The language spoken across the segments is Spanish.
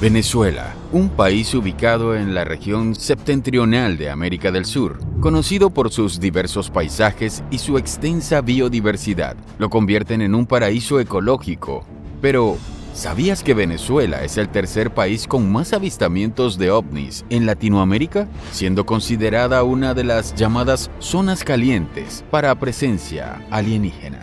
Venezuela, un país ubicado en la región septentrional de América del Sur, conocido por sus diversos paisajes y su extensa biodiversidad, lo convierten en un paraíso ecológico. Pero, ¿sabías que Venezuela es el tercer país con más avistamientos de ovnis en Latinoamérica, siendo considerada una de las llamadas zonas calientes para presencia alienígena?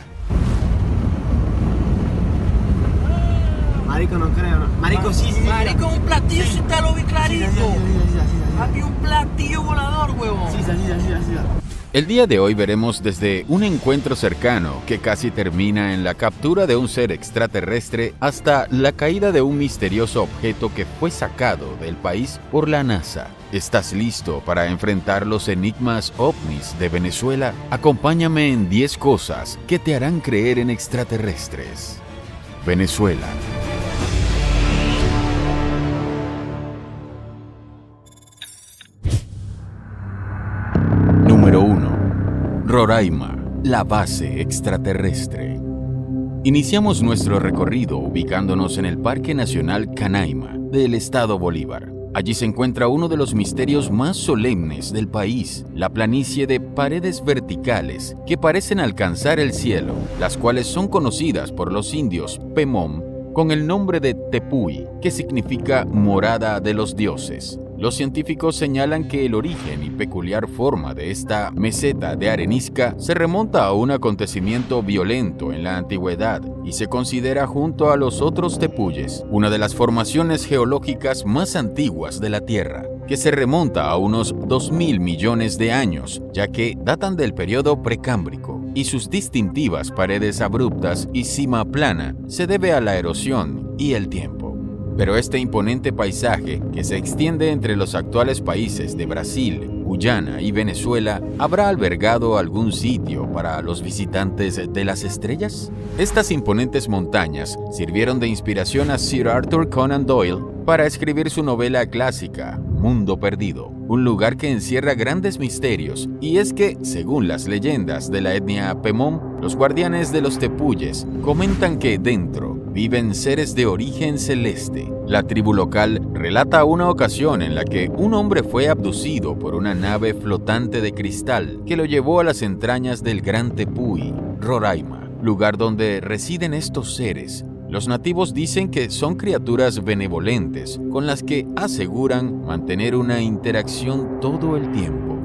Marico, no creo, ¿no? Marico, sí. Marico, un platillo, sí te lo vi clarito. Sí. Había un platillo volador, huevón. Sí. El día de hoy veremos desde un encuentro cercano que casi termina en la captura de un ser extraterrestre hasta la caída de un misterioso objeto que fue sacado del país por la NASA. ¿Estás listo para enfrentar los enigmas ovnis de Venezuela? Acompáñame en 10 cosas que te harán creer en extraterrestres. Venezuela. Número 1. Roraima, la base extraterrestre. Iniciamos nuestro recorrido ubicándonos en el Parque Nacional Canaima del Estado Bolívar. Allí se encuentra uno de los misterios más solemnes del país, la planicie de paredes verticales que parecen alcanzar el cielo, las cuales son conocidas por los indios Pemón con el nombre de Tepuy, que significa morada de los dioses. Los científicos señalan que el origen y peculiar forma de esta meseta de arenisca se remonta a un acontecimiento violento en la antigüedad y se considera junto a los otros tepuyes una de las formaciones geológicas más antiguas de la Tierra, que se remonta a unos 2.000 millones de años, ya que datan del periodo precámbrico, y sus distintivas paredes abruptas y cima plana se debe a la erosión y el tiempo. Pero este imponente paisaje, que se extiende entre los actuales países de Brasil, Guyana y Venezuela, ¿habrá albergado algún sitio para los visitantes de las estrellas? Estas imponentes montañas sirvieron de inspiración a Sir Arthur Conan Doyle para escribir su novela clásica, Mundo Perdido, un lugar que encierra grandes misterios, y es que, según las leyendas de la etnia Pemón, los guardianes de los tepuyes comentan que dentro viven seres de origen celeste. La tribu local relata una ocasión en la que un hombre fue abducido por una nave flotante de cristal que lo llevó a las entrañas del Gran Tepuy, Roraima, lugar donde residen estos seres. Los nativos dicen que son criaturas benevolentes con las que aseguran mantener una interacción todo el tiempo.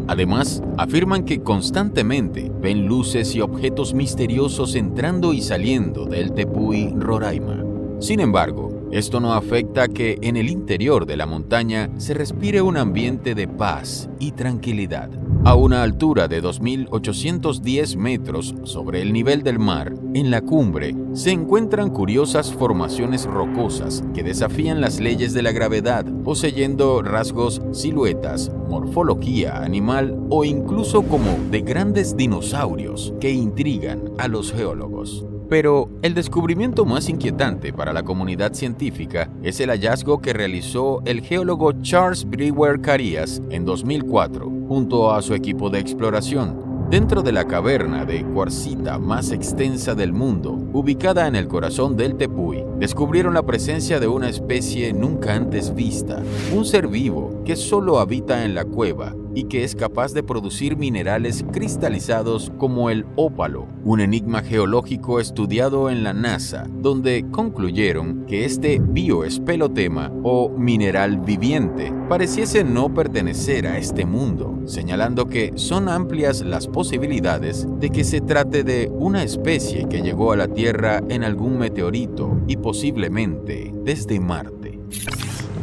Además, afirman que constantemente ven luces y objetos misteriosos entrando y saliendo del Tepuy Roraima. Sin embargo, esto no afecta que en el interior de la montaña se respire un ambiente de paz y tranquilidad. A una altura de 2.810 metros sobre el nivel del mar, en la cumbre se encuentran curiosas formaciones rocosas que desafían las leyes de la gravedad, poseyendo rasgos, siluetas, morfología animal o incluso como de grandes dinosaurios que intrigan a los geólogos. Pero el descubrimiento más inquietante para la comunidad científica es el hallazgo que realizó el geólogo Charles Brewer Carías en 2004 junto a su equipo de exploración. Dentro de la caverna de cuarcita más extensa del mundo, ubicada en el corazón del Tepuy, descubrieron la presencia de una especie nunca antes vista, un ser vivo que solo habita en la cueva y que es capaz de producir minerales cristalizados como el ópalo, un enigma geológico estudiado en la NASA, donde concluyeron que este bioespelotema o mineral viviente pareciese no pertenecer a este mundo, señalando que son amplias las posibilidades de que se trate de una especie que llegó a la Tierra en algún meteorito y posiblemente desde Marte.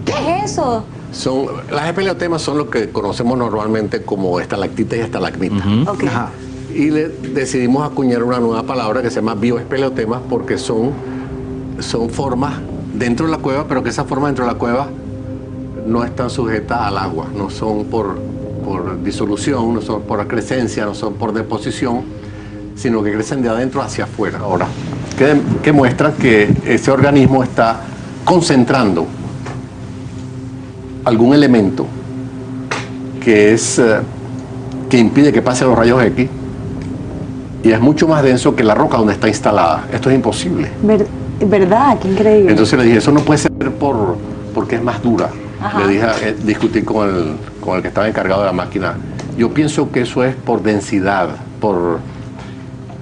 ¿Qué es eso? Las espeleotemas son lo que conocemos normalmente como estalactitas y estalagmitas. Okay. Ajá. Y decidimos acuñar una nueva palabra que se llama bioespeleotemas porque son formas dentro de la cueva, pero que esas formas dentro de la cueva no están sujetas al agua, no son por disolución, no son por acrescencia, no son por deposición, sino que crecen de adentro hacia afuera. Ahora, que muestran que ese organismo está concentrando algún elemento que impide que pase los rayos X y es mucho más denso que la roca donde está instalada. Esto es imposible. ¿Verdad? Qué increíble. Entonces le dije, eso no puede ser porque es más dura. Ajá. Le dije, discutí con el que estaba encargado de la máquina. Yo pienso que eso es por densidad,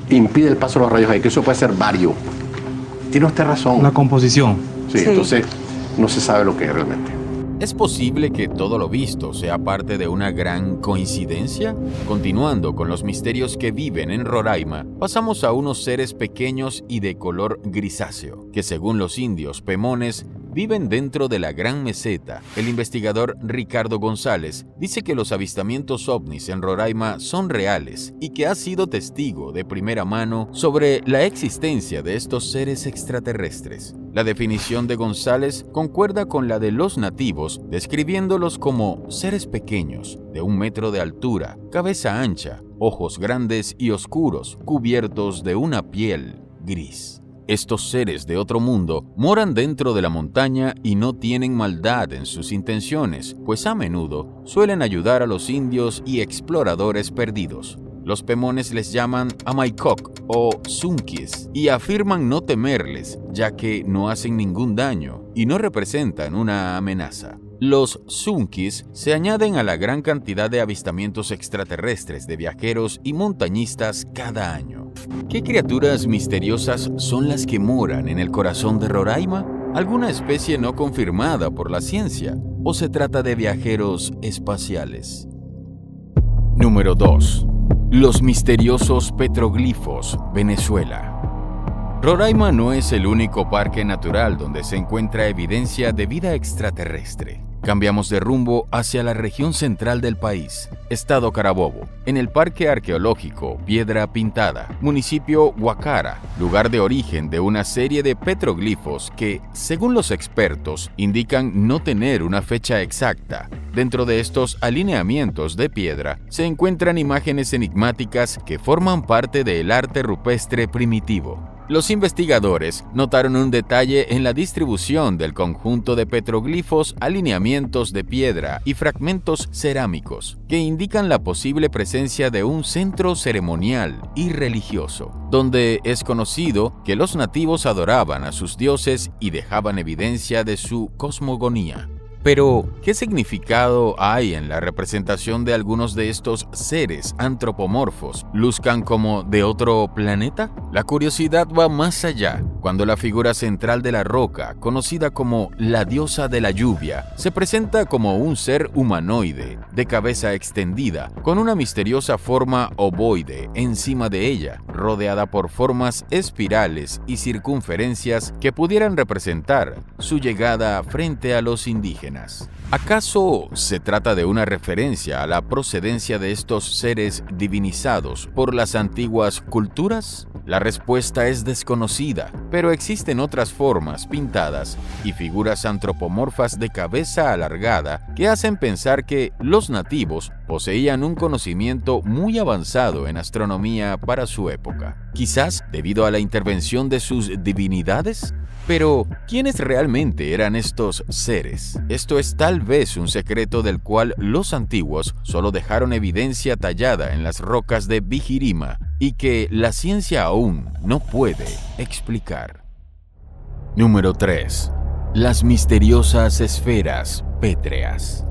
impide el paso de los rayos X, que eso puede ser vario. Tiene usted razón. La composición. Sí, Sí. entonces no se sabe lo que es realmente. ¿Es posible que todo lo visto sea parte de una gran coincidencia? Continuando con los misterios que viven en Roraima, pasamos a unos seres pequeños y de color grisáceo, que según los indios pemones, viven dentro de la Gran Meseta. El investigador Ricardo González dice que los avistamientos ovnis en Roraima son reales y que ha sido testigo de primera mano sobre la existencia de estos seres extraterrestres. La definición de González concuerda con la de los nativos, describiéndolos como seres pequeños, de 1 metro de altura, cabeza ancha, ojos grandes y oscuros, cubiertos de una piel gris. Estos seres de otro mundo moran dentro de la montaña y no tienen maldad en sus intenciones, pues a menudo suelen ayudar a los indios y exploradores perdidos. Los pemones les llaman Amaikok o Sunkis y afirman no temerles, ya que no hacen ningún daño y no representan una amenaza. Los Sunkis se añaden a la gran cantidad de avistamientos extraterrestres de viajeros y montañistas cada año. ¿Qué criaturas misteriosas son las que moran en el corazón de Roraima? ¿Alguna especie no confirmada por la ciencia? ¿O se trata de viajeros espaciales? Número 2. Los misteriosos petroglifos, Venezuela. Roraima no es el único parque natural donde se encuentra evidencia de vida extraterrestre. Cambiamos de rumbo hacia la región central del país, Estado Carabobo, en el Parque Arqueológico Piedra Pintada, municipio Guacara, lugar de origen de una serie de petroglifos que, según los expertos, indican no tener una fecha exacta. Dentro de estos alineamientos de piedra se encuentran imágenes enigmáticas que forman parte del arte rupestre primitivo. Los investigadores notaron un detalle en la distribución del conjunto de petroglifos, alineamientos de piedra y fragmentos cerámicos, que indican la posible presencia de un centro ceremonial y religioso, donde es conocido que los nativos adoraban a sus dioses y dejaban evidencia de su cosmogonía. Pero, ¿qué significado hay en la representación de algunos de estos seres antropomorfos? ¿Luzcan como de otro planeta? La curiosidad va más allá, cuando la figura central de la roca, conocida como la diosa de la lluvia, se presenta como un ser humanoide, de cabeza extendida, con una misteriosa forma ovoide encima de ella, rodeada por formas espirales y circunferencias que pudieran representar su llegada frente a los indígenas. ¿Acaso se trata de una referencia a la procedencia de estos seres divinizados por las antiguas culturas? La respuesta es desconocida, pero existen otras formas pintadas y figuras antropomorfas de cabeza alargada que hacen pensar que los nativos poseían un conocimiento muy avanzado en astronomía para su época. Quizás debido a la intervención de sus divinidades. Pero, ¿quiénes realmente eran estos seres? Esto es tal vez un secreto del cual los antiguos solo dejaron evidencia tallada en las rocas de Bijirima y que la ciencia aún no puede explicar. Número 3. Las misteriosas esferas pétreas.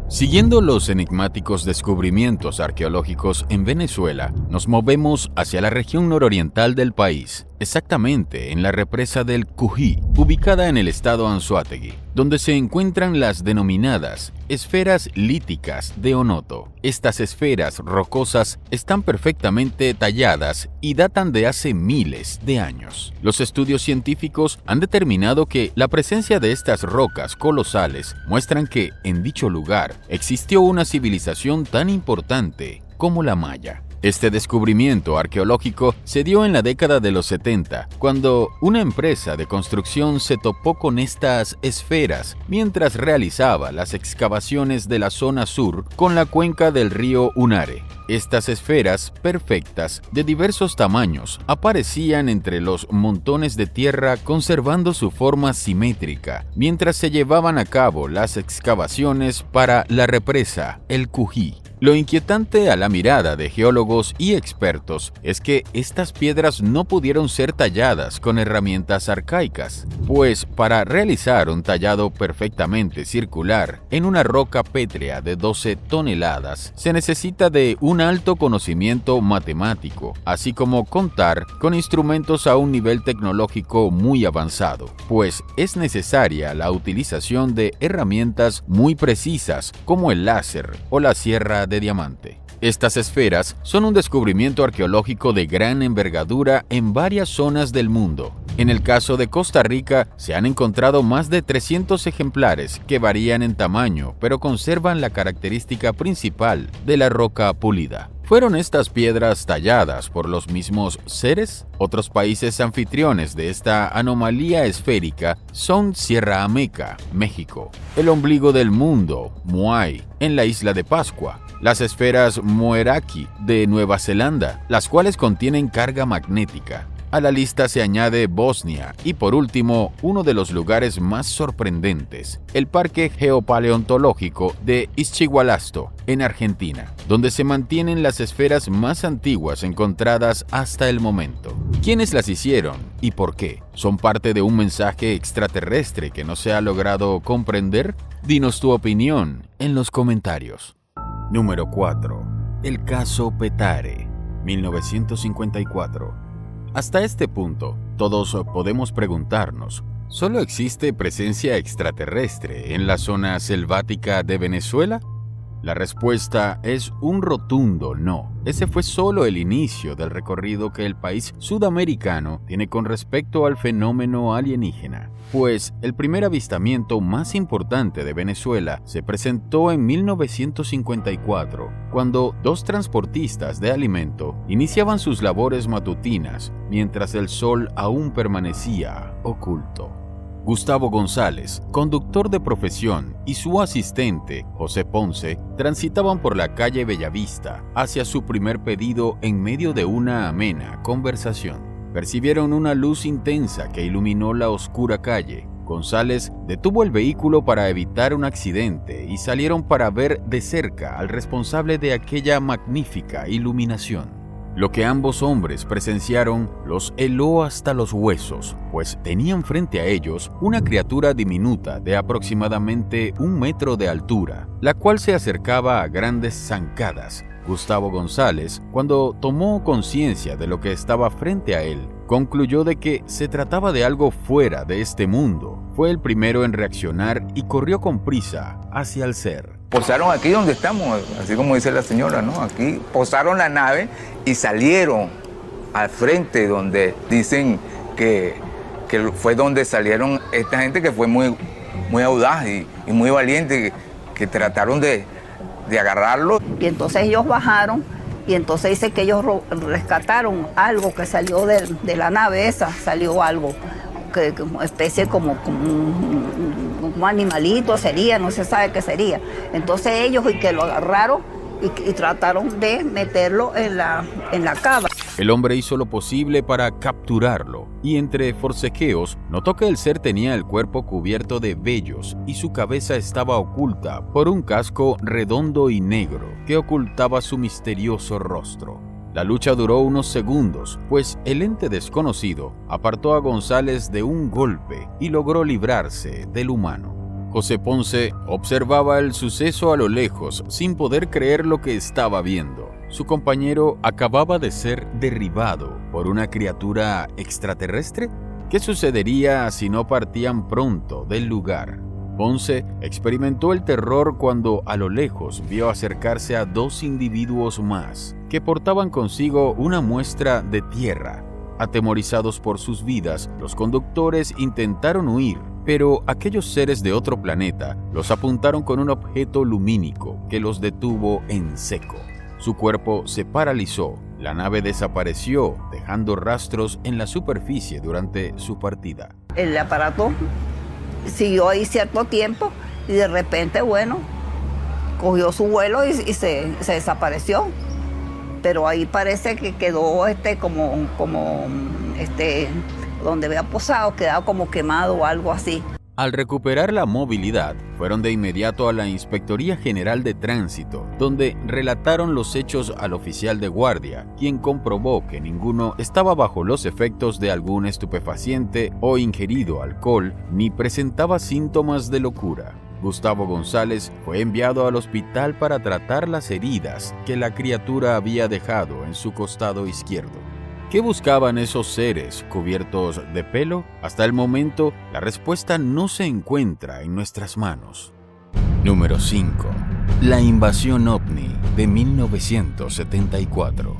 Siguiendo los enigmáticos descubrimientos arqueológicos en Venezuela, nos movemos hacia la región nororiental del país, exactamente en la represa del Cují, ubicada en el estado Anzoátegui, donde se encuentran las denominadas esferas líticas de Onoto. Estas esferas rocosas están perfectamente talladas y datan de hace miles de años. Los estudios científicos han determinado que la presencia de estas rocas colosales muestran que en dicho lugar existió una civilización tan importante como la maya. Este descubrimiento arqueológico se dio en la década de los 70, cuando una empresa de construcción se topó con estas esferas mientras realizaba las excavaciones de la zona sur con la cuenca del río Unare. Estas esferas perfectas, de diversos tamaños, aparecían entre los montones de tierra conservando su forma simétrica, mientras se llevaban a cabo las excavaciones para la represa El Cují. Lo inquietante a la mirada de geólogos y expertos es que estas piedras no pudieron ser talladas con herramientas arcaicas, pues para realizar un tallado perfectamente circular en una roca pétrea de 12 toneladas se necesita de un alto conocimiento matemático, así como contar con instrumentos a un nivel tecnológico muy avanzado, pues es necesaria la utilización de herramientas muy precisas como el láser o la sierra de diamante. Estas esferas son un descubrimiento arqueológico de gran envergadura en varias zonas del mundo. En el caso de Costa Rica, se han encontrado más de 300 ejemplares que varían en tamaño, pero conservan la característica principal de la roca pulida. ¿Fueron estas piedras talladas por los mismos seres? Otros países anfitriones de esta anomalía esférica son Sierra Ameca, México, el ombligo del mundo, Moai, en la isla de Pascua, las esferas Moeraki de Nueva Zelanda, las cuales contienen carga magnética. A la lista se añade Bosnia y por último, uno de los lugares más sorprendentes, el Parque Geopaleontológico de Izchigualasto, en Argentina, donde se mantienen las esferas más antiguas encontradas hasta el momento. ¿Quiénes las hicieron y por qué? ¿Son parte de un mensaje extraterrestre que no se ha logrado comprender? Dinos tu opinión en los comentarios. Número 4. El caso Petare, 1954. Hasta este punto, todos podemos preguntarnos, ¿solo existe presencia extraterrestre en la zona selvática de Venezuela? La respuesta es un rotundo no. Ese fue solo el inicio del recorrido que el país sudamericano tiene con respecto al fenómeno alienígena, pues el primer avistamiento más importante de Venezuela se presentó en 1954, cuando dos transportistas de alimento iniciaban sus labores matutinas mientras el sol aún permanecía oculto. Gustavo González, conductor de profesión, y su asistente, José Ponce, transitaban por la calle Bellavista hacia su primer pedido en medio de una amena conversación. Percibieron una luz intensa que iluminó la oscura calle. González detuvo el vehículo para evitar un accidente y salieron para ver de cerca al responsable de aquella magnífica iluminación. Lo que ambos hombres presenciaron los heló hasta los huesos, pues tenían frente a ellos una criatura diminuta de aproximadamente 1 metro de altura, la cual se acercaba a grandes zancadas. Gustavo González, cuando tomó conciencia de lo que estaba frente a él, concluyó de que se trataba de algo fuera de este mundo. Fue el primero en reaccionar y corrió con prisa hacia el ser. Posaron aquí donde estamos, así como dice la señora, ¿no? Aquí posaron la nave y salieron al frente donde dicen que fue donde salieron esta gente que fue muy audaz y muy valiente, que trataron de agarrarlo. Y entonces ellos bajaron y entonces dice que ellos rescataron algo que salió de la nave esa, salió algo, que especie como un animalito sería, no se sabe qué sería. Entonces ellos y que lo agarraron y trataron de meterlo en la cava. El hombre hizo lo posible para capturarlo y entre forcejeos notó que el ser tenía el cuerpo cubierto de vellos y su cabeza estaba oculta por un casco redondo y negro que ocultaba su misterioso rostro. La lucha duró unos segundos, pues el ente desconocido apartó a González de un golpe y logró librarse del humano. José Ponce observaba el suceso a lo lejos sin poder creer lo que estaba viendo. Su compañero acababa de ser derribado por una criatura extraterrestre. ¿Qué sucedería si no partían pronto del lugar? Ponce experimentó el terror cuando a lo lejos vio acercarse a 2 individuos más que portaban consigo una muestra de tierra. Atemorizados por sus vidas, los conductores intentaron huir, pero aquellos seres de otro planeta los apuntaron con un objeto lumínico que los detuvo en seco. Su cuerpo se paralizó, la nave desapareció, dejando rastros en la superficie durante su partida. El aparato siguió ahí cierto tiempo y de repente, bueno, cogió su vuelo y se desapareció. Pero ahí parece que quedó donde había posado, quedaba como quemado o algo así. Al recuperar la movilidad, fueron de inmediato a la Inspectoría General de Tránsito, donde relataron los hechos al oficial de guardia, quien comprobó que ninguno estaba bajo los efectos de algún estupefaciente o ingerido alcohol, ni presentaba síntomas de locura. Gustavo González fue enviado al hospital para tratar las heridas que la criatura había dejado en su costado izquierdo. ¿Qué buscaban esos seres cubiertos de pelo? Hasta el momento, la respuesta no se encuentra en nuestras manos. Número 5. La invasión ovni de 1974.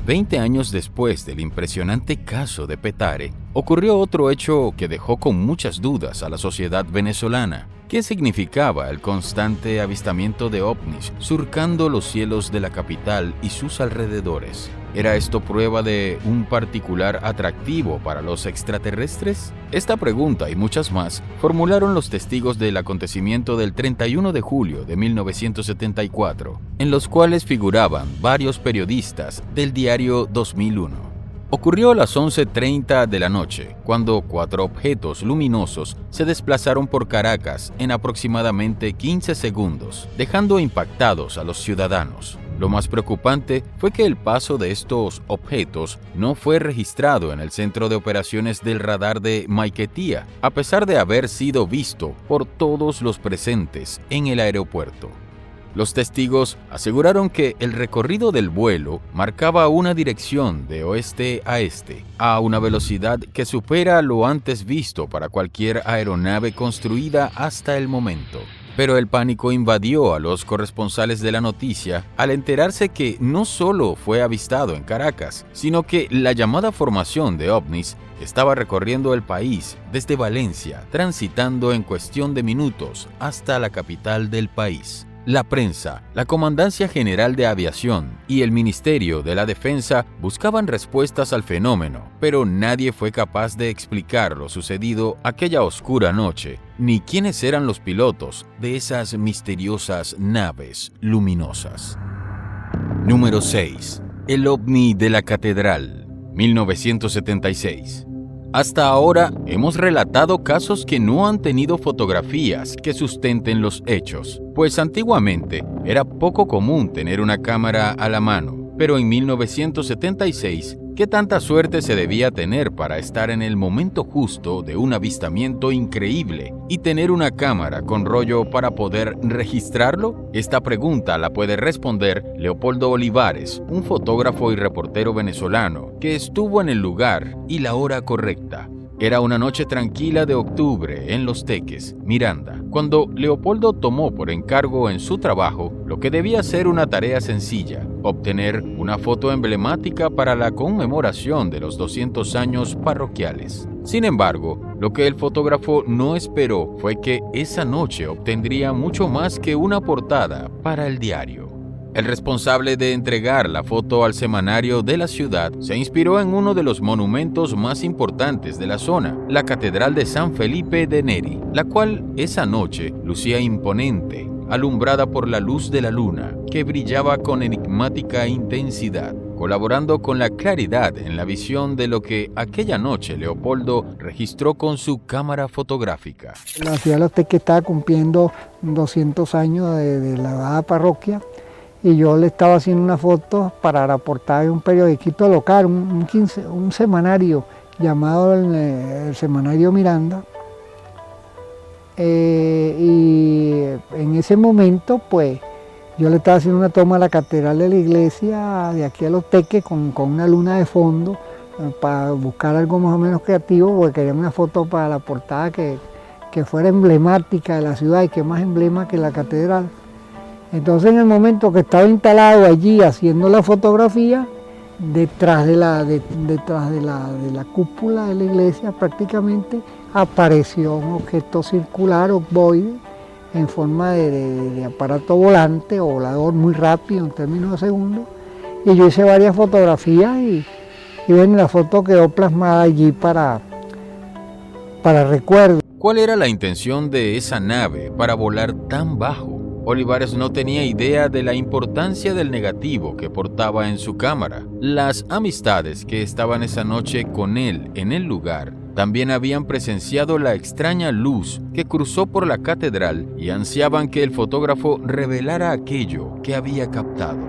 20 años después del impresionante caso de Petare, ocurrió otro hecho que dejó con muchas dudas a la sociedad venezolana. ¿Qué significaba el constante avistamiento de ovnis surcando los cielos de la capital y sus alrededores? ¿Era esto prueba de un particular atractivo para los extraterrestres? Esta pregunta y muchas más formularon los testigos del acontecimiento del 31 de julio de 1974, en los cuales figuraban varios periodistas del diario 2001. Ocurrió a las 11:30 de la noche, cuando 4 objetos luminosos se desplazaron por Caracas en aproximadamente 15 segundos, dejando impactados a los ciudadanos. Lo más preocupante fue que el paso de estos objetos no fue registrado en el centro de operaciones del radar de Maiquetía, a pesar de haber sido visto por todos los presentes en el aeropuerto. Los testigos aseguraron que el recorrido del vuelo marcaba una dirección de oeste a este, a una velocidad que supera lo antes visto para cualquier aeronave construida hasta el momento. Pero el pánico invadió a los corresponsales de la noticia al enterarse que no solo fue avistado en Caracas, sino que la llamada formación de ovnis estaba recorriendo el país desde Valencia, transitando en cuestión de minutos hasta la capital del país. La prensa, la Comandancia General de Aviación y el Ministerio de la Defensa buscaban respuestas al fenómeno, pero nadie fue capaz de explicar lo sucedido aquella oscura noche, ni quiénes eran los pilotos de esas misteriosas naves luminosas. Número 6. El ovni de la Catedral, 1976. Hasta ahora hemos relatado casos que no han tenido fotografías que sustenten los hechos, pues antiguamente era poco común tener una cámara a la mano, pero en 1976, ¿qué tanta suerte se debía tener para estar en el momento justo de un avistamiento increíble y tener una cámara con rollo para poder registrarlo? Esta pregunta la puede responder Leopoldo Olivares, un fotógrafo y reportero venezolano que estuvo en el lugar y la hora correcta. Era una noche tranquila de octubre en Los Teques, Miranda, cuando Leopoldo tomó por encargo en su trabajo lo que debía ser una tarea sencilla: obtener una foto emblemática para la conmemoración de los 200 años parroquiales. Sin embargo, lo que el fotógrafo no esperó fue que esa noche obtendría mucho más que una portada para el diario. El responsable de entregar la foto al semanario de la ciudad se inspiró en uno de los monumentos más importantes de la zona, la Catedral de San Felipe de Neri, la cual esa noche lucía imponente, alumbrada por la luz de la luna, que brillaba con enigmática intensidad, colaborando con la claridad en la visión de lo que aquella noche Leopoldo registró con su cámara fotográfica. La ciudad de Los Teques estaba cumpliendo 200 años de la dada parroquia, y yo le estaba haciendo una foto para la portada de un periodiquito local, un semanario llamado el Semanario Miranda. Y en ese momento, pues, yo le estaba haciendo una toma a la catedral de la iglesia de aquí a Los Teques con una luna de fondo, para buscar algo más o menos creativo, porque quería una foto para la portada que fuera emblemática de la ciudad y que más emblema que la catedral. Entonces, en el momento que estaba instalado allí haciendo la fotografía, detrás de la cúpula de la iglesia prácticamente apareció un objeto circular, ovoide, en forma de aparato volante o volador muy rápido en términos de segundos. Y yo hice varias fotografías y bueno, la foto quedó plasmada allí para recuerdo. ¿Cuál era la intención de esa nave para volar tan bajo? Olivares no tenía idea de la importancia del negativo que portaba en su cámara. Las amistades que estaban esa noche con él en el lugar también habían presenciado la extraña luz que cruzó por la catedral y ansiaban que el fotógrafo revelara aquello que había captado.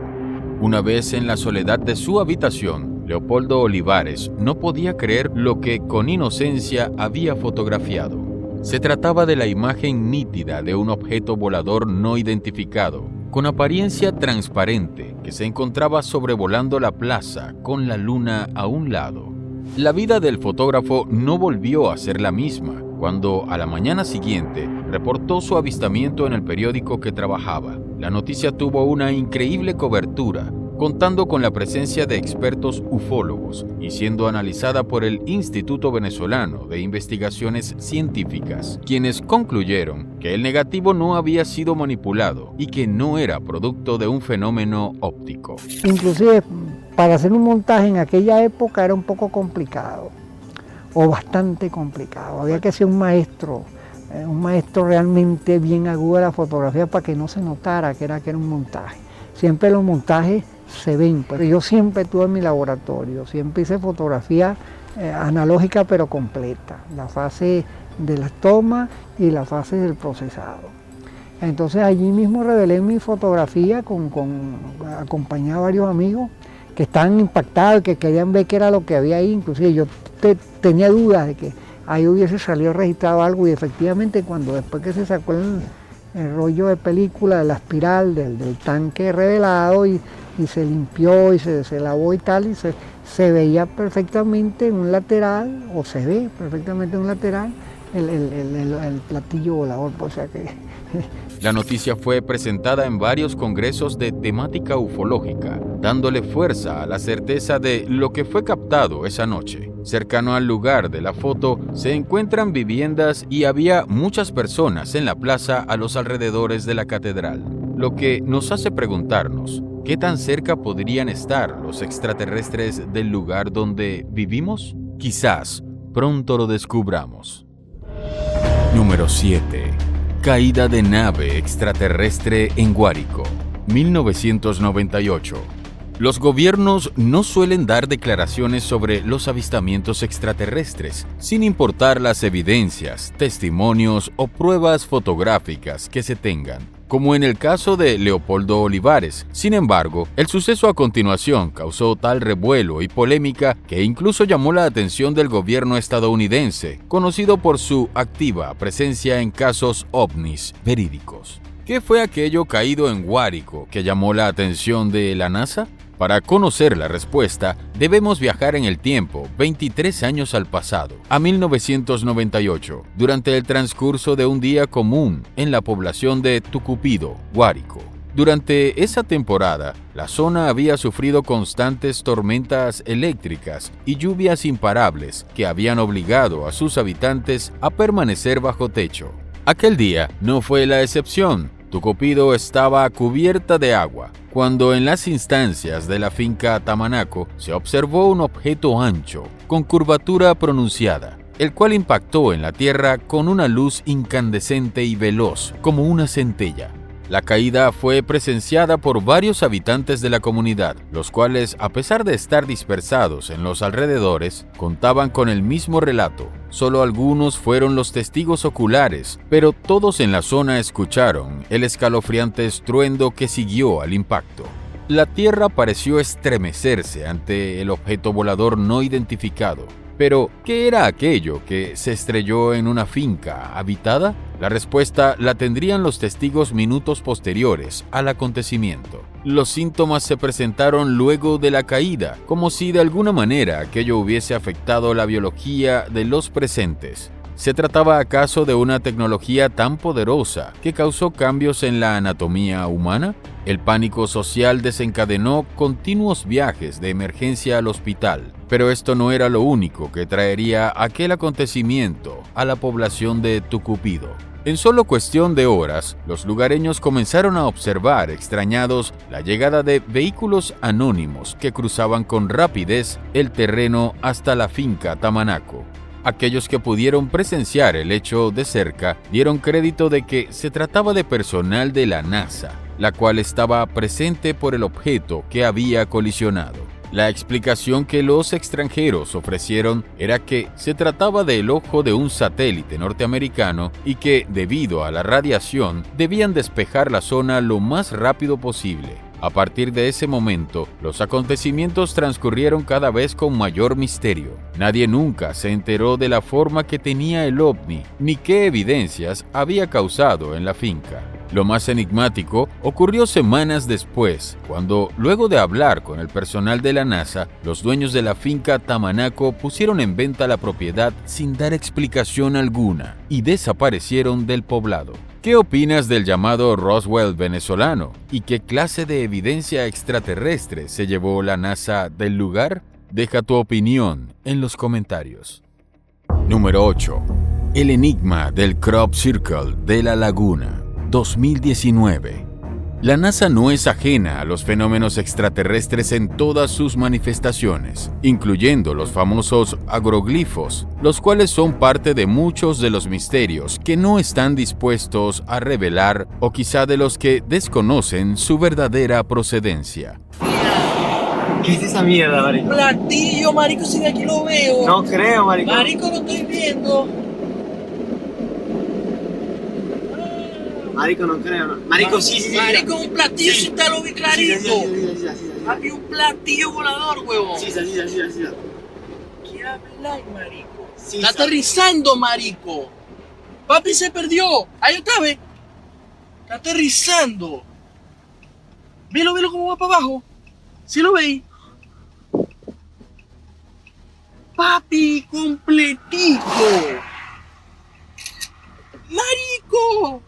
Una vez en la soledad de su habitación, Leopoldo Olivares no podía creer lo que con inocencia había fotografiado. Se trataba de la imagen nítida de un objeto volador no identificado, con apariencia transparente, que se encontraba sobrevolando la plaza con la luna a un lado. La vida del fotógrafo no volvió a ser la misma cuando, a la mañana siguiente, reportó su avistamiento en el periódico que trabajaba. La noticia tuvo una increíble cobertura, contando con la presencia de expertos ufólogos y siendo analizada por el Instituto Venezolano de Investigaciones Científicas, quienes concluyeron que el negativo no había sido manipulado y que no era producto de un fenómeno óptico. Inclusive, para hacer un montaje en aquella época era un poco complicado, o bastante complicado. Había que ser un maestro realmente bien agudo de la fotografía para que no se notara que era un montaje. Siempre los montajes se ven, pero yo siempre tuve en mi laboratorio, siempre hice fotografía analógica pero completa, la fase de las tomas y la fase del procesado. Entonces allí mismo revelé mi fotografía acompañado a varios amigos que estaban impactados, que querían ver qué era lo que había ahí. Inclusive yo tenía dudas de que ahí hubiese salido registrado algo, y efectivamente después que se sacó el rollo de película de la espiral del tanque revelado y se limpió y se lavó y tal, y se veía perfectamente en un lateral, o se ve perfectamente en un lateral, el platillo volador, o sea que... La noticia fue presentada en varios congresos de temática ufológica, dándole fuerza a la certeza de lo que fue captado esa noche. Cercano al lugar de la foto se encuentran viviendas y había muchas personas en la plaza a los alrededores de la catedral, lo que nos hace preguntarnos, ¿qué tan cerca podrían estar los extraterrestres del lugar donde vivimos? Quizás pronto lo descubramos. Número 7. Caída de nave extraterrestre en Guárico, 1998. Los gobiernos no suelen dar declaraciones sobre los avistamientos extraterrestres, sin importar las evidencias, testimonios o pruebas fotográficas que se tengan, como en el caso de Leopoldo Olivares. Sin embargo, el suceso a continuación causó tal revuelo y polémica que incluso llamó la atención del gobierno estadounidense, conocido por su activa presencia en casos ovnis verídicos. ¿Qué fue aquello caído en Guárico que llamó la atención de la NASA? Para conocer la respuesta, debemos viajar en el tiempo 23 años al pasado, a 1998, durante el transcurso de un día común en la población de Tucupido, Guárico. Durante esa temporada, la zona había sufrido constantes tormentas eléctricas y lluvias imparables que habían obligado a sus habitantes a permanecer bajo techo. Aquel día no fue la excepción. Tucupido estaba cubierta de agua, cuando en las instancias de la finca Tamanaco se observó un objeto ancho, con curvatura pronunciada, el cual impactó en la tierra con una luz incandescente y veloz, como una centella. La caída fue presenciada por varios habitantes de la comunidad, los cuales, a pesar de estar dispersados en los alrededores, contaban con el mismo relato. Solo algunos fueron los testigos oculares, pero todos en la zona escucharon el escalofriante estruendo que siguió al impacto. La tierra pareció estremecerse ante el objeto volador no identificado. Pero, ¿qué era aquello que se estrelló en una finca habitada? La respuesta la tendrían los testigos minutos posteriores al acontecimiento. Los síntomas se presentaron luego de la caída, como si de alguna manera aquello hubiese afectado la biología de los presentes. ¿Se trataba acaso de una tecnología tan poderosa que causó cambios en la anatomía humana? El pánico social desencadenó continuos viajes de emergencia al hospital, pero esto no era lo único que traería aquel acontecimiento a la población de Tucupido. En solo cuestión de horas, los lugareños comenzaron a observar extrañados la llegada de vehículos anónimos que cruzaban con rapidez el terreno hasta la finca Tamanaco. Aquellos que pudieron presenciar el hecho de cerca dieron crédito de que se trataba de personal de la NASA, la cual estaba presente por el objeto que había colisionado. La explicación que los extranjeros ofrecieron era que se trataba del ojo de un satélite norteamericano y que, debido a la radiación, debían despejar la zona lo más rápido posible. A partir de ese momento, los acontecimientos transcurrieron cada vez con mayor misterio. Nadie nunca se enteró de la forma que tenía el ovni, ni qué evidencias había causado en la finca. Lo más enigmático ocurrió semanas después, cuando, luego de hablar con el personal de la NASA, los dueños de la finca Tamanaco pusieron en venta la propiedad sin dar explicación alguna y desaparecieron del poblado. ¿Qué opinas del llamado Roswell venezolano? ¿Y qué clase de evidencia extraterrestre se llevó la NASA del lugar? Deja tu opinión en los comentarios. Número 8. El enigma del Crop Circle de la Laguna, 2019. La NASA no es ajena a los fenómenos extraterrestres en todas sus manifestaciones, incluyendo los famosos agroglifos, los cuales son parte de muchos de los misterios que no están dispuestos a revelar o quizá de los que desconocen su verdadera procedencia. ¿Qué es esa mierda, marico? Platillo, marico, si de aquí lo veo. No creo, marico. Marico, lo estoy viendo. Marico, no creo. No. Marico, sí. Marico, un platillo, Sí. si te lo vi clarito. Sí. Papi, un platillo volador, huevón. Sí. ¿Qué habláis, marico? Sí, Está aterrizando, marico. Papi, se perdió. Ahí está, ve. Está aterrizando. Velo cómo va para abajo. ¿Sí lo veis? Papi, completico. ¡Marico!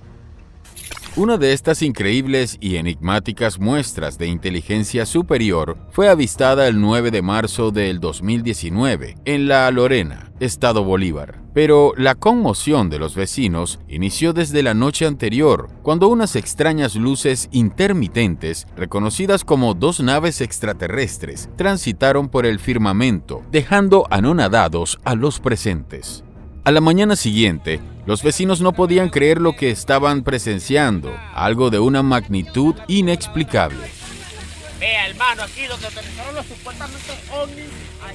Una de estas increíbles y enigmáticas muestras de inteligencia superior fue avistada el 9 de marzo del 2019 en La Lorena, Estado Bolívar. Pero la conmoción de los vecinos inició desde la noche anterior, cuando unas extrañas luces intermitentes, reconocidas como dos naves extraterrestres, transitaron por el firmamento, dejando anonadados a los presentes. A la mañana siguiente, los vecinos no podían creer lo que estaban presenciando, algo de una magnitud inexplicable. Vea, hermano, aquí donde aterrizaron los supuestamente ovnis.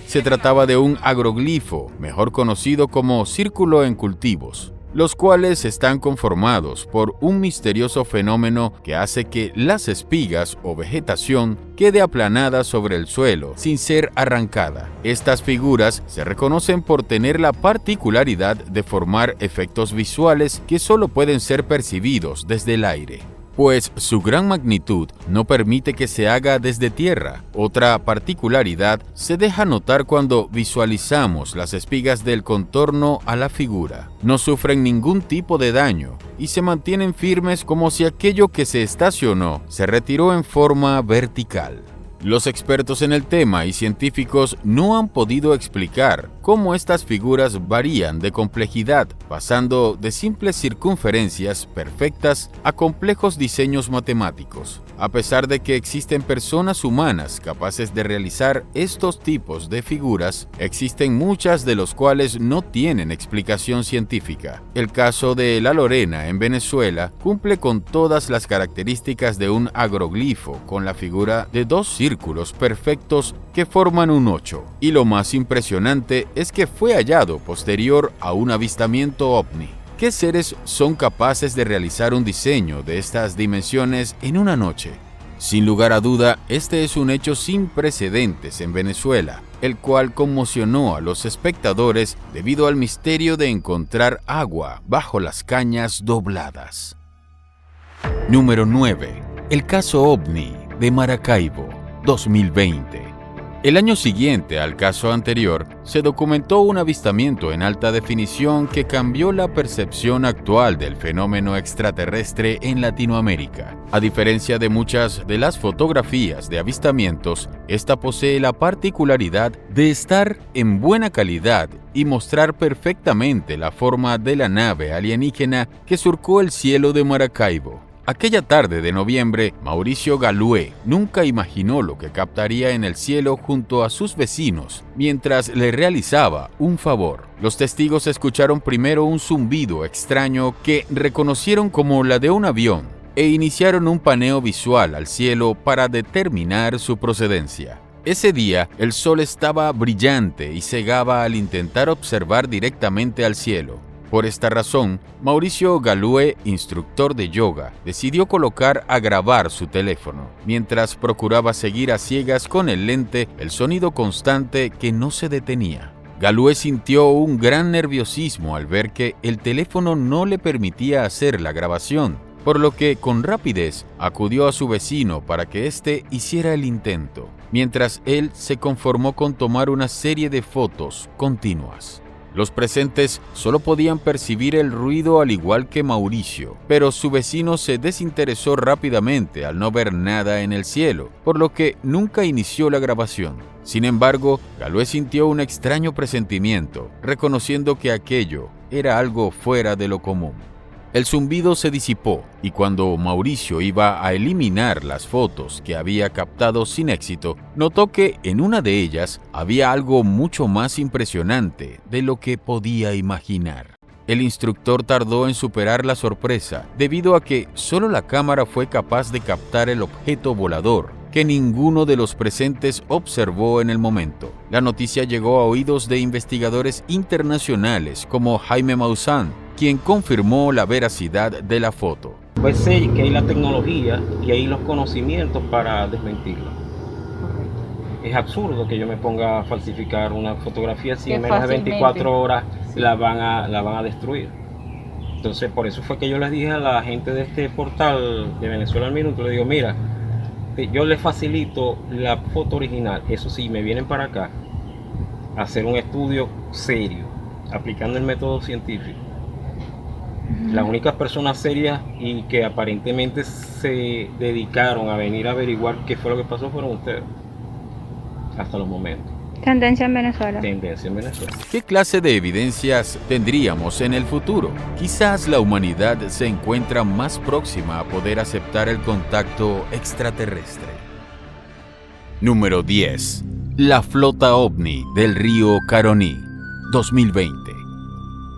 Se trataba de un agroglifo, mejor conocido como círculo en cultivos, los cuales están conformados por un misterioso fenómeno que hace que las espigas o vegetación quede aplanada sobre el suelo sin ser arrancada. Estas figuras se reconocen por tener la particularidad de formar efectos visuales que solo pueden ser percibidos desde el aire, pues su gran magnitud no permite que se haga desde tierra. Otra particularidad se deja notar cuando visualizamos las espigas del contorno a la figura. No sufren ningún tipo de daño y se mantienen firmes como si aquello que se estacionó se retiró en forma vertical. Los expertos en el tema y científicos no han podido explicar cómo estas figuras varían de complejidad, pasando de simples circunferencias perfectas a complejos diseños matemáticos. A pesar de que existen personas humanas capaces de realizar estos tipos de figuras, existen muchas de las cuales no tienen explicación científica. El caso de La Lorena, en Venezuela, cumple con todas las características de un agroglifo, con la figura de dos círculos perfectos que forman un 8. Y lo más impresionante es que fue hallado posterior a un avistamiento ovni. ¿Qué seres son capaces de realizar un diseño de estas dimensiones en una noche? Sin lugar a duda, este es un hecho sin precedentes en Venezuela, el cual conmocionó a los espectadores debido al misterio de encontrar agua bajo las cañas dobladas. Número 9. El caso OVNI de Maracaibo, 2020. El año siguiente al caso anterior, se documentó un avistamiento en alta definición que cambió la percepción actual del fenómeno extraterrestre en Latinoamérica. A diferencia de muchas de las fotografías de avistamientos, esta posee la particularidad de estar en buena calidad y mostrar perfectamente la forma de la nave alienígena que surcó el cielo de Maracaibo. Aquella tarde de noviembre, Mauricio Galué nunca imaginó lo que captaría en el cielo junto a sus vecinos mientras le realizaba un favor. Los testigos escucharon primero un zumbido extraño que reconocieron como la de un avión e iniciaron un paneo visual al cielo para determinar su procedencia. Ese día, el sol estaba brillante y cegaba al intentar observar directamente al cielo. Por esta razón, Mauricio Galúe, instructor de yoga, decidió colocar a grabar su teléfono, mientras procuraba seguir a ciegas con el lente el sonido constante que no se detenía. Galúe sintió un gran nerviosismo al ver que el teléfono no le permitía hacer la grabación, por lo que con rapidez acudió a su vecino para que éste hiciera el intento, mientras él se conformó con tomar una serie de fotos continuas. Los presentes solo podían percibir el ruido al igual que Mauricio, pero su vecino se desinteresó rápidamente al no ver nada en el cielo, por lo que nunca inició la grabación. Sin embargo, Galúe sintió un extraño presentimiento, reconociendo que aquello era algo fuera de lo común. El zumbido se disipó y cuando Mauricio iba a eliminar las fotos que había captado sin éxito, notó que en una de ellas había algo mucho más impresionante de lo que podía imaginar. El instructor tardó en superar la sorpresa debido a que solo la cámara fue capaz de captar el objeto volador que ninguno de los presentes observó en el momento. La noticia llegó a oídos de investigadores internacionales como Jaime Maussan, quien confirmó la veracidad de la foto. Pues sé que hay la tecnología y hay los conocimientos para desmentirlo. Es absurdo que yo me ponga a falsificar una fotografía si en menos de 24 horas la van a destruir. Entonces por eso fue que yo les dije a la gente de este portal de Venezuela al Minuto, le digo, mira, yo les facilito la foto original, eso sí, me vienen para acá a hacer un estudio serio, aplicando el método científico. Las únicas personas serias y que aparentemente se dedicaron a venir a averiguar qué fue lo que pasó fueron ustedes, hasta los momentos. Tendencia en Venezuela. Tendencia en Venezuela. ¿Qué clase de evidencias tendríamos en el futuro? Quizás la humanidad se encuentra más próxima a poder aceptar el contacto extraterrestre. Número 10. La flota ovni del río Caroní, 2020.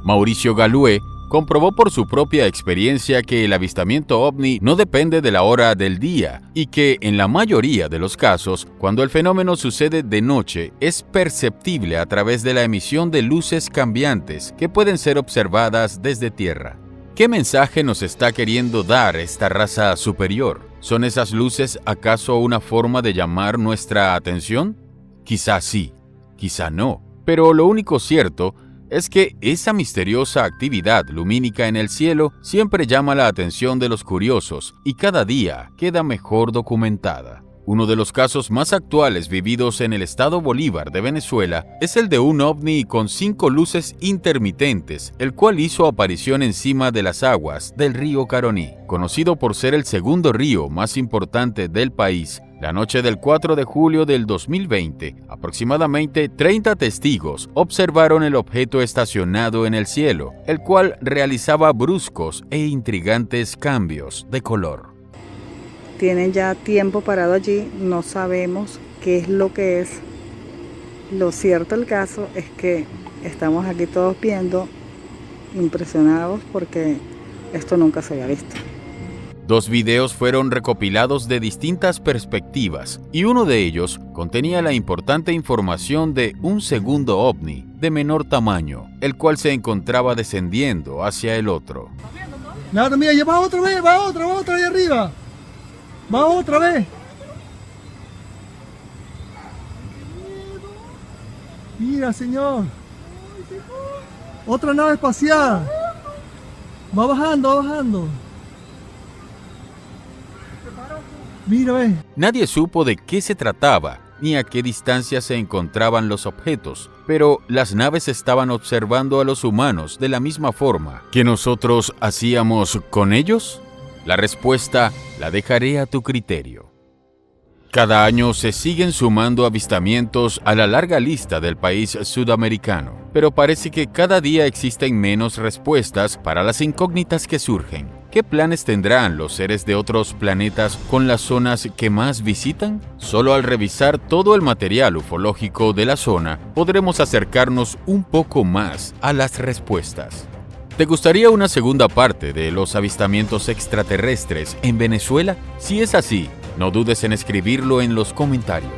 Mauricio Galúe comprobó por su propia experiencia que el avistamiento ovni no depende de la hora del día y que en la mayoría de los casos, cuando el fenómeno sucede de noche, es perceptible a través de la emisión de luces cambiantes que pueden ser observadas desde tierra. ¿Qué mensaje nos está queriendo dar esta raza superior? ¿Son esas luces acaso una forma de llamar nuestra atención? Quizá sí, quizá no, pero lo único cierto es que esa misteriosa actividad lumínica en el cielo siempre llama la atención de los curiosos y cada día queda mejor documentada. Uno de los casos más actuales vividos en el estado Bolívar de Venezuela es el de un ovni con 5 luces intermitentes, el cual hizo aparición encima de las aguas del río Caroní, conocido por ser el segundo río más importante del país. La noche del 4 de julio del 2020, aproximadamente 30 testigos observaron el objeto estacionado en el cielo, el cual realizaba bruscos e intrigantes cambios de color. Tienen ya tiempo parado allí, no sabemos qué es lo que es. Lo cierto del caso es que estamos aquí todos viendo, impresionados porque esto nunca se había visto. 2 videos fueron recopilados de distintas perspectivas y uno de ellos contenía la importante información de un segundo ovni de menor tamaño, el cual se encontraba descendiendo hacia el otro. Nada, mira, ya va otra vez, va otra ahí arriba. Va otra vez. Mira, señor. Otra nave espacial. Va bajando. Mira, ve. Nadie supo de qué se trataba ni a qué distancia se encontraban los objetos, pero las naves estaban observando a los humanos de la misma forma que nosotros hacíamos con ellos. La respuesta la dejaré a tu criterio. Cada año se siguen sumando avistamientos a la larga lista del país sudamericano, pero parece que cada día existen menos respuestas para las incógnitas que surgen. ¿Qué planes tendrán los seres de otros planetas con las zonas que más visitan? Solo al revisar todo el material ufológico de la zona, podremos acercarnos un poco más a las respuestas. ¿Te gustaría una segunda parte de los avistamientos extraterrestres en Venezuela? Si es así, no dudes en escribirlo en los comentarios.